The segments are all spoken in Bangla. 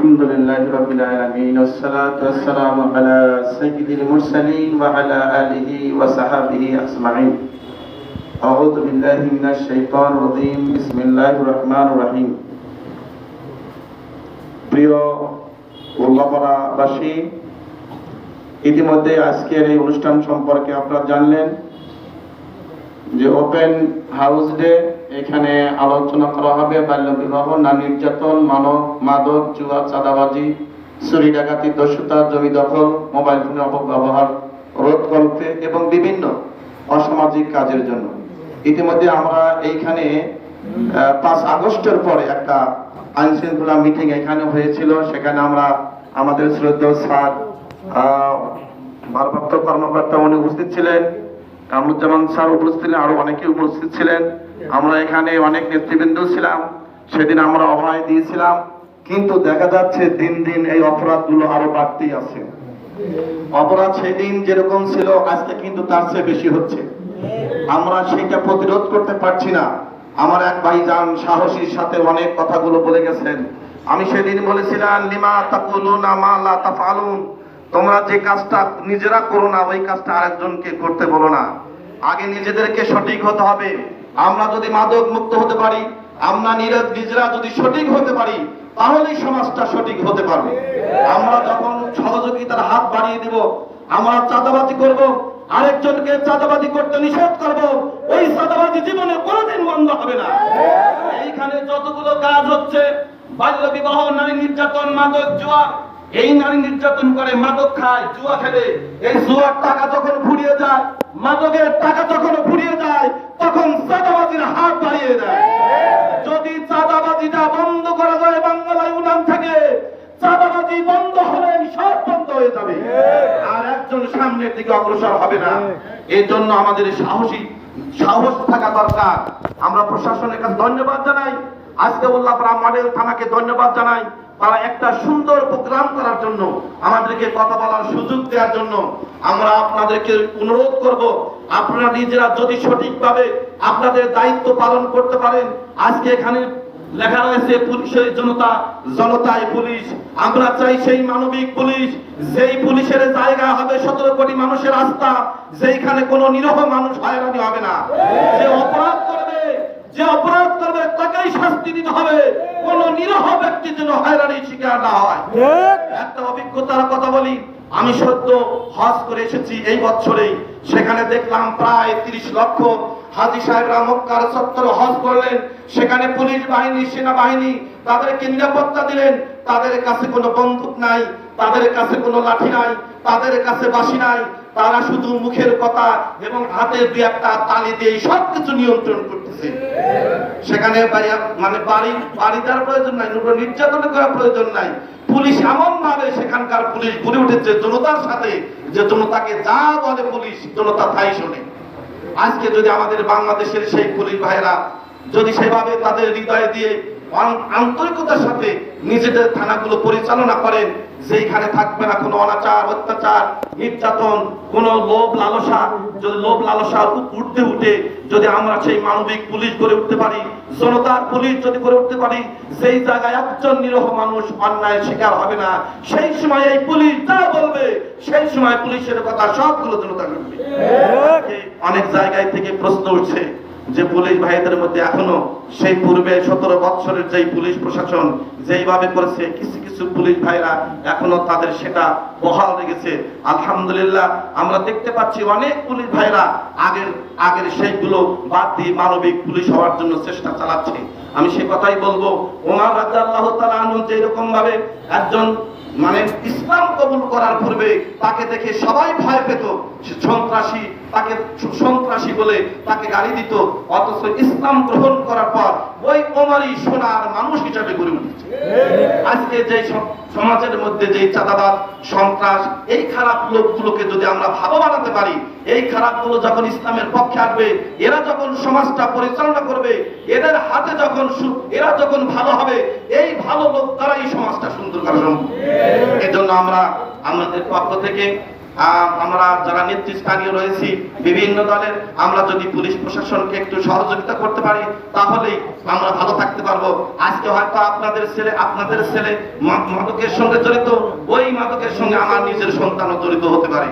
الحمد لله رب العالمين والصلاة والسلام على سيد المرسلين وعلى آله وصحبه أجمعين أعوذ بالله من الشيطان الرجيم بسم الله الرحمن الرحيم প্রিয় উল্লাপাড়াবাসী, ইতিমধ্যে আজকের এই অনুষ্ঠান সম্পর্কে আপনারা জানলেন যে ওপেন হাউস ডে। এখানে আলোচনা করা হবে বাল্য বিবাহ, নারী নির্যাতন, মাদক, জুয়া, চাঁদাবাজি, চুরি ডাকাতি, দস্যুতা, জমি দখল, মোবাইল ফোনের অপব্যবহার রোধ করতে এবং বিভিন্ন অসামাজিক কাজের জন্য। ইতিমধ্যে আমরা এইখানে 5 আগস্টের পরে একটা আইন শৃঙ্খলা মিটিং এখানে হয়েছিল। সেখানে আমরা আমাদের শ্রদ্ধেয় স্যার ভারপ্রাপ্ত কর্মকর্তা উনি উপস্থিত ছিলেন, কামরুজ্জামান স্যার উপস্থিত ছিলেন, আরো অনেকে উপস্থিত ছিলেন। আমরা এখানে অনেক নেতৃবৃন্দ ছিলাম। সেদিন আমরা অভয় দিয়েছিলাম, কিন্তু দেখা যাচ্ছে দিন দিন এই অপরাধগুলো আরো বাড়তেই আছে। অপরাধ সেদিন যেরকম ছিল আজকে কিন্তু তার চেয়ে বেশি হচ্ছে। আমরা সেটা প্রতিরোধ করতে পারছি না। আমার এক ভাইজান সাহসীর সাথে অনেক কথাগুলো বলে গেছেন। আমি সেদিন বলেছিলাম, লিমা তাকুলুনা মা লা তাফআলুন, তোমরা যে কাজটা নিজেরা করো না ওই কাজটা আরেকজনকে করতে বলো না। আগে নিজেদেরকে সঠিক হতে হবে। আমরা যদি মাদক মুক্ত হতে পারি, আমরা নিজেরা যদি সঠিক হতে পারি, তাহলেই সমাজটা সঠিক হতে পারবে। আমরা যখন সহযোগিতার হাত বাড়িয়ে দেব, আমরা চাঁদাবাজি করব, আরেকজনকে চাঁদাবাজি করতে নিষেধ করব, ওই চাঁদাবাজি জীবনে কোনোদিন বন্ধ হবে না। এইখানে যতগুলো কাজ হচ্ছে, বাল্য বিবাহ, নারী নির্যাতন, মাদক, জুয়া, এই নারী নির্যাতন করে, মাদক খায়, জুয়া খেলে, এই জুয়ার টাকা যখন ফুরিয়ে যায়, মাদকের টাকা যখন ফুরিয়ে যায়, তখন চাঁদাবাজির হাত বাড়িয়ে দেয়। যদি চাঁদাবাজিটা বন্ধ করা যায় বাংলায় উনান থেকে, চাঁদাবাজি বন্ধ হলে সব বন্ধ হয়ে যাবে, আর একজন সামনের দিকে অগ্রসর হবে না। এই জন্য আমাদের সাহস থাকা দরকার। আমরা প্রশাসনের কাছে ধন্যবাদ জানাই, আজকে উল্লাপাড়া মডেল থানাকে ধন্যবাদ জানাই। তারা একটা সুন্দর প্রোগ্রাম করার জন্য, আমাদেরকে কথা বলার সুযোগ দেওয়ার জন্য আমরা আপনাদেরকে অনুরোধ করব, আপনারা নিজেরা যদি সঠিকভাবে আপনাদের দায়িত্ব পালন করতে পারেন। আজকে এখানে লেখা রয়েছে পুলিশের জনতায় পুলিশ। আমরা চাই সেই মানবিক পুলিশ, যেই পুলিশের জায়গা হবে 17 কোটি মানুষের আস্থা, যেখানে কোনো নিরীহ মানুষ হয়রানি হবে না। যে অপরাধ করবে তাকেই শাস্তি দিতে হবে, কোন নিরীহ ব্যক্তি যেন হয়রানির শিকার না হয়। একটা অভিজ্ঞতার কথা বলি, আমি সদ্য হজ করে এসেছি এই বছরেই। সেখানে দেখলাম প্রায় 30 লক্ষ হাজী সাহেবরা মক্কার চত্বরে হজ করলেন। সেখানে পুলিশ বাহিনী, সেনাবাহিনী তাদেরকে নিরাপত্তা দিলেন। তাদের কাছে কোনো বন্দুক নাই, তাদের কাছে কোনো লাঠি নাই, তাদের কাছে বাঁশি নাই। তারা শুধু মুখের কথা এবং হাতের 2-1টা তালি দিয়ে সবকিছু নিয়ন্ত্রণ করতেছে। সেখানে বাড়ি দেওয়ার প্রয়োজন নাই, নির্যাতন করার প্রয়োজন নাই। পুলিশ এমন ভাবে সেখানকার পুলিশ গড়ে উঠেছে জনতার সাথে, যে জনতাকে যা বলে পুলিশ, জনতা তাই শোনে। আজকে যদি আমাদের বাংলাদেশের সেই পুলিশ ভাইরা যদি সেভাবে তাদের হৃদয় দিয়ে আন্তরিকতার সাথে নিজেদের থানাগুলো পরিচালনা করেন, যেখানে থাকবে না কোনো অনাচার, অত্যাচার, নির্যাতন, কোন লোভ লালসা উঠে যদি আমরা সেই মানবিক পুলিশ গড়ে উঠতে পারি, জনতার পুলিশ যদি গড়ে উঠতে পারি, সেই জায়গায় একজন নিরীহ মানুষ অন্যায়ের শিকার হবে না। সেই সময় এই পুলিশ যা বলবে, সেই সময় পুলিশের কথা সবগুলো জনতা শুনবে। অনেক জায়গায় থেকে প্রশ্ন উঠছে যে পুলিশ ভাইদের মধ্যে এখনো সেই পূর্বে 17 বছরের যেই পুলিশ প্রশাসন যেইভাবে করেছে, কিছু কিছু পুলিশ ভাইরা এখনো তাদের সেটা বহাল রেখেছে। আলহামদুলিল্লাহ আমরা দেখতে পাচ্ছি অনেক পুলিশ ভাইরা আগের সেইগুলো বাদ দিয়ে মানবিক পুলিশ হওয়ার জন্য চেষ্টা চালাচ্ছে। আমি সে কথাই বলবো, ওমর রাদিয়াল্লাহু তাআলা আনহু যেরকম ভাবে একজন ইসলাম কবুল করার পূর্বে তাকে দেখে সবাই ভয় পেত, সন্ত্রাসী বলে তাকে গালি দিত, অথচ ইসলাম গ্রহণ করার পর ওই ওমরই সোনার মানুষ হিসাবে গড়ে উঠেছে। আজকে যে সমাজের মধ্যে যে চাঁদাবাদ, সন্ত্রাস, এই খারাপ লোকগুলোকে যদি আমরা ভালো বানাতে পারি, এই খারাপগুলো যখন ইসলামের পক্ষে আসবে, এরা যখন সমাজটা পরিচালনা করবে, এদের হাতে এরা যখন ভালো হবে, এই ভালো লোক দ্বারাই সমাজটা সুন্দর করা সম্ভব। এজন্য আমরা আমাদের পক্ষ থেকে আমরা যারা নেতৃস্থানীয় রয়েছি বিভিন্ন দলের, আমরা যদি পুলিশ প্রশাসনকে একটু সহযোগিতা করতে পারি, তাহলেই আমরা ভালো থাকতে পারবো। আজকে হয়তো আপনাদের ছেলে মাদকের সঙ্গে জড়িত, ওই মাদকের সঙ্গে আমার নিজের সন্তানও জড়িত হতে পারে।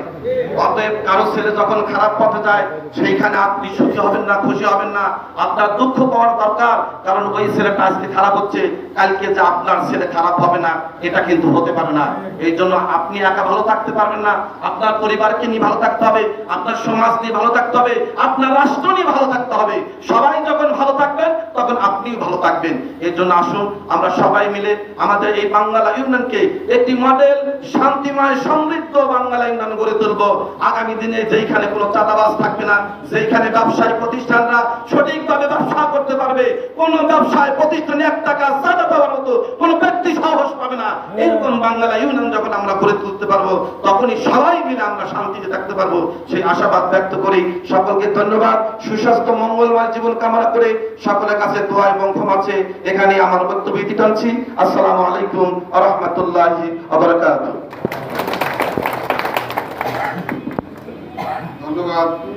অতএব কারো ছেলে যখন খারাপ পথে যায় সেইখানে আপনি সুখী হবেন না, খুশি হবেন না, আপনার দুঃখ পাওয়ার দরকার। কারণ ওই ছেলেটা আজকে খারাপ হচ্ছে, কালকে যে আপনার ছেলে খারাপ হবে না এটা কিন্তু হতে পারে না। এই জন্য আপনি একা ভালো থাকতে পারবেন না, আপনার পরিবারকে নিয়ে ভালো থাকতে হবে, আপনার সমাজ নিয়ে ভালো থাকতে হবে, আপনার রাষ্ট্র নিয়ে ভালো থাকতে হবে। সবাই যখন ভালো থাকবেন তখন আপনিও ভালো থাকবেন। এই জন্য আসুন আমরা সবাই মিলে আমাদের এই বাঙ্গালা ইউনিয়নকে একটি মডেল শান্তিময় সমৃদ্ধ বাঙ্গালা ইউনিয়ন গড়ে তুলব। আগামী দিনে যেখানে কোনো চাঁদাবাজ থাকবে না, যেখানে ব্যবসায়ী প্রতিষ্ঠানরা সঠিকভাবে ব্যবসা করতে পারবে, কোন ব্যবসায় প্রতিষ্ঠানে 1 টাকা চাঁদা দেওয়ার মতো কোন ব্যক্তি সাহস পাবে না, এরকম বাঙ্গালা ইউনিয়ন যখন আমরা গড়ে তুলতে পারবো তখনই সবাই মিলে আমরা শান্তিতে থাকতে পারবো। সেই আশাবাদ ব্যক্ত করি। সকলকে ধন্যবাদ। সুস্বাস্থ্য মঙ্গলময় জীবন কামনা করে সকলের কাছে দোয়া এবং ক্ষমা চেয়ে এখানে আমার বক্তব্য ইতি টানছি। আসসালামু আলাইকুম ওয়া রাহমাতুল্লাহি ওয়া বারাকাতুহু। ধন্যবাদ।